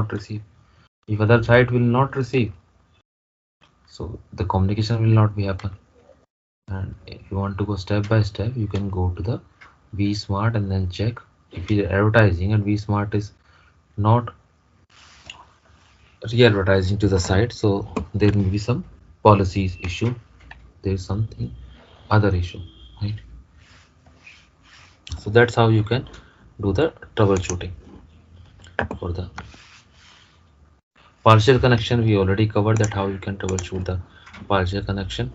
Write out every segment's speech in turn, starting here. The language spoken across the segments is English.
not receive. If other side will not receive, so the communication will not be happen. And if you want to go step by step, you can go to the vSmart and then check if you're advertising and vSmart is not re-advertising to the site, so there may be some policies issue, there is something other issue, right? So that's how you can do the troubleshooting. For the partial connection, we already covered that how you can troubleshoot the partial connection,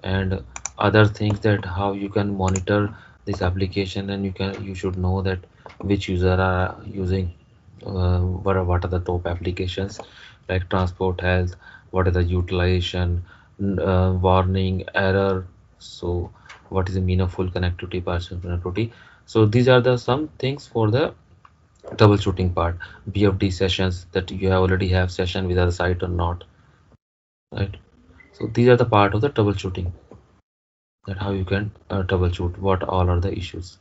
and other things that how you can monitor this application, and you should know that which user are using what are the top applications like transport, health, what is the utilization, warning, error. So what is the mean of full connectivity, partial connectivity. So these are the some things for the troubleshooting part. BFD sessions, that you have already have session with other site or not, right? So these are the part of the troubleshooting, that how you can troubleshoot what all are the issues.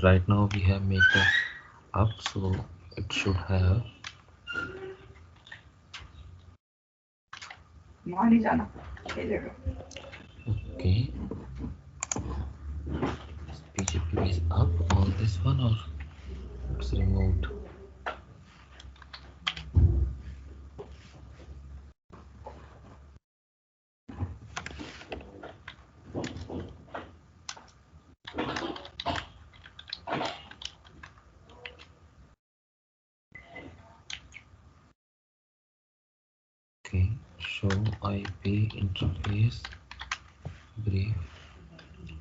Right now we have made the up, so it should have okay. PGP is up on this one, or it's removed. Okay, show IP interface brief,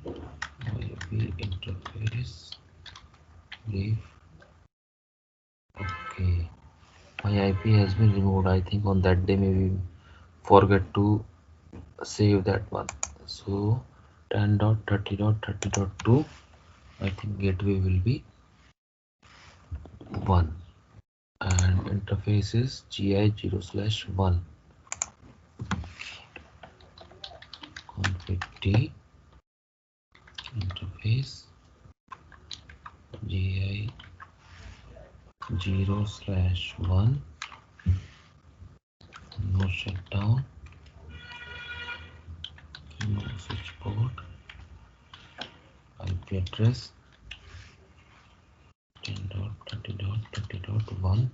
IP interface brief. Okay, my IP has been removed. I think on that day maybe forget to save that one. So 10.30.30.2, I think gateway will be 1 and interface is gi0/1. Config t interface gi0/1, no shutdown, no switch port, IP address 10.30.30.1,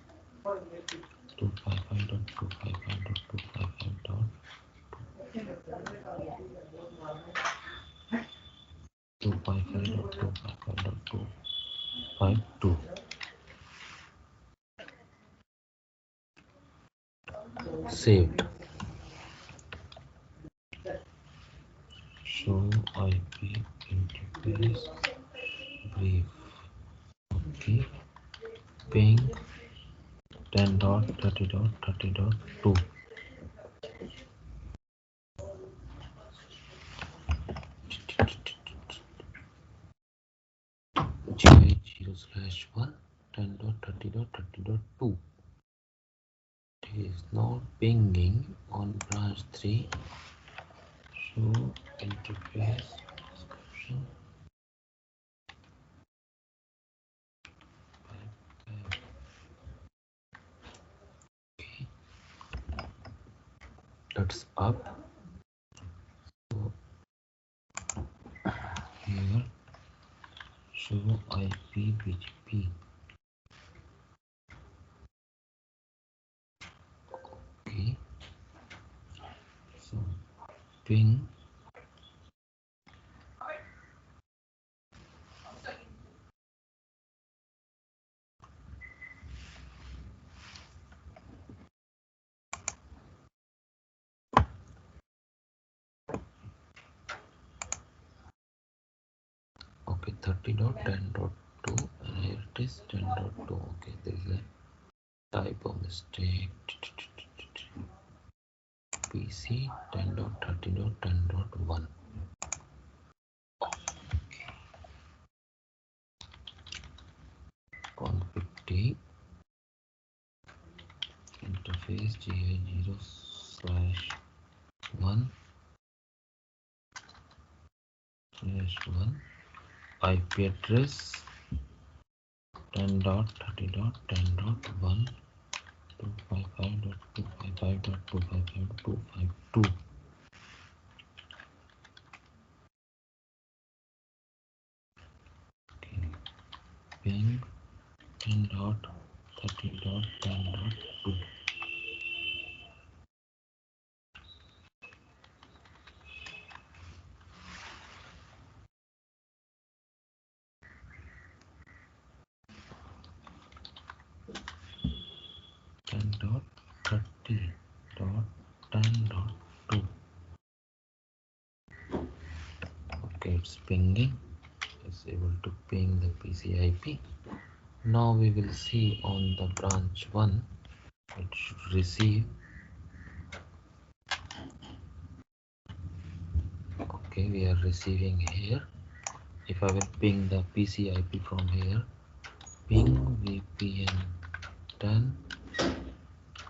255.255.255.255.252. Saved. Show IP interface brief. Okay, ping 10.30.30.2. gi0/1 10.30.30.2. It is not pinging on branch 3. Show interface description. Okay, that's up. So here show IP BGP. Okay, so ping okay 30.10.2 and here it is 10.2. Okay, there is a typo mistake. PC 10.30.10.1. Config T interface gi0/1/1 IP address 10.30.10.1 255.255.255.252. Okay, ping 10.30.10.2. Ten dot 30.10.2. Okay, it's pinging. It's able to ping the PCIP. Now we will see on the branch 1 it should receive. Okay, we are receiving here. If I will ping the PCIP from here, ping VPN 10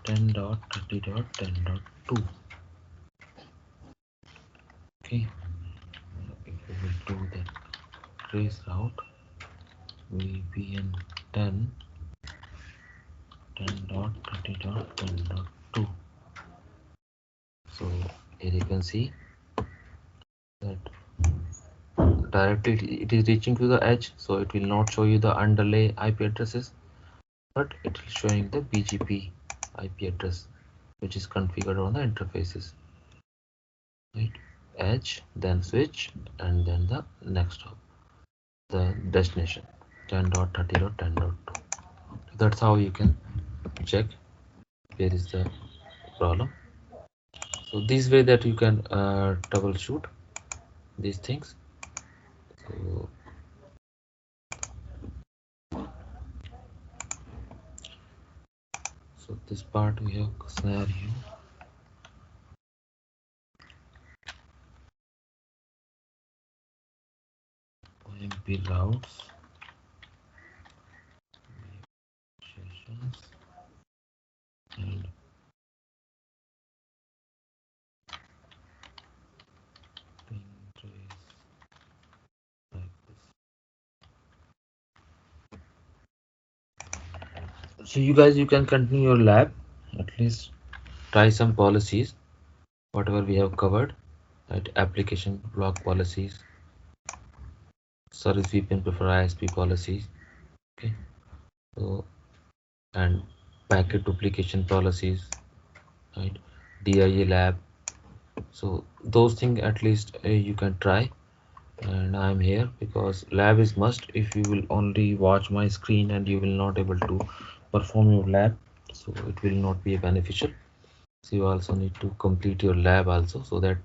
10.30.10.2. Okay, if we will do the trace route VPN 10 10.30.10.2. So here you can see that directly it is reaching to the edge, so it will not show you the underlay IP addresses, but it is showing the BGP IP address which is configured on the interfaces, right? Edge, then switch, and then the next hop, the destination 10.30.10.2. That's how you can check where is the problem. So this way that you can troubleshoot these things. So this part we have scenario, OMP routes, sessions, and ping trace like this. So you guys, you can continue your lab, at least try some policies whatever we have covered, right? Application block policies, service VPN prefer ISP policies, okay, so, and packet duplication policies, right? DIA lab. So those things at least you can try, and I'm here because lab is must. If you will only watch my screen and you will not able to perform your lab, so it will not be beneficial. So you also need to complete your lab also, so that